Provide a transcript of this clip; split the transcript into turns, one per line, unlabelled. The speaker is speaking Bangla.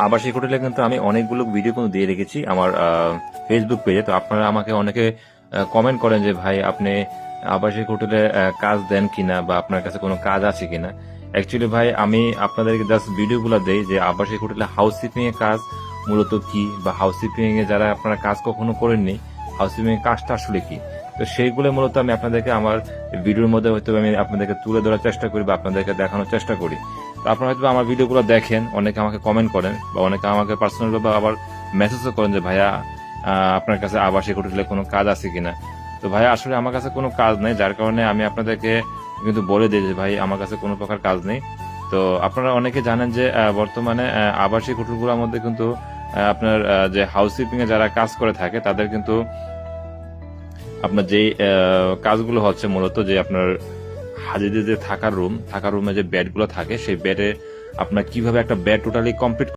আবাসিক হোটেলে কিন্তু আমি অনেকগুলো ভিডিও কিন্তু দিয়ে রেখেছি আমার ফেসবুক পেজে। তো আপনারা আমাকে অনেকে কমেন্ট করেন যে ভাই আপনি আবাসিক হোটেলে কাজ দেন কিনা বা আপনার কাছে কোনো কাজ আছে কিনা। অ্যাকচুয়ালি ভাই আমি আপনাদেরকে জাস্ট ভিডিওগুলো দেই যে আবাসিক হোটেলে হাউসকিপিং এর কাজ মূলত কি, বা হাউসকিপিং এ যারা আপনারা কাজ কখনো করেননি হাউসকিপিং এর কাজটা আসলে কি। তো সেইগুলো মূলত আমি আপনাদেরকে আমার ভিডিওর মধ্যে হয়তো আমি আপনাদেরকে তুলে ধরার চেষ্টা করি বা আপনাদেরকে দেখানোর চেষ্টা করি। তো আপনারা হয়তো আমার ভিডিওগুলো দেখেন, অনেকে আমাকে কমেন্ট করেন বা অনেকে আমাকে পার্সোনাল ভাবে আবার মেসেজও করেন যে ভাইয়া আপনার কাছে আবাসিক হোটেলে কোনো কাজ আছে কিনা। তো ভাইয়া আসলে আমার কাছে কোনো কাজ নেই, যার কারণে আমি আপনাদেরকে কিন্তু বলে দিই যে ভাই আমার কাছে কোনো প্রকার কাজ নেই। তো আপনারা অনেকে জানেন যে বর্তমানে আবাসিক হোটেলগুলোর মধ্যে কিন্তু আপনার যে হাউসকিপিং এ যারা কাজ করে থাকে তাদের কিন্তু আপনার যেই কাজগুলো হচ্ছে মূলত যে আপনার হাজিদের যে থাকার রুমে যে বেডগুলো থাকে সেই বেডে আপনার কিভাবে একটা বেড টোটালি কমপ্লিট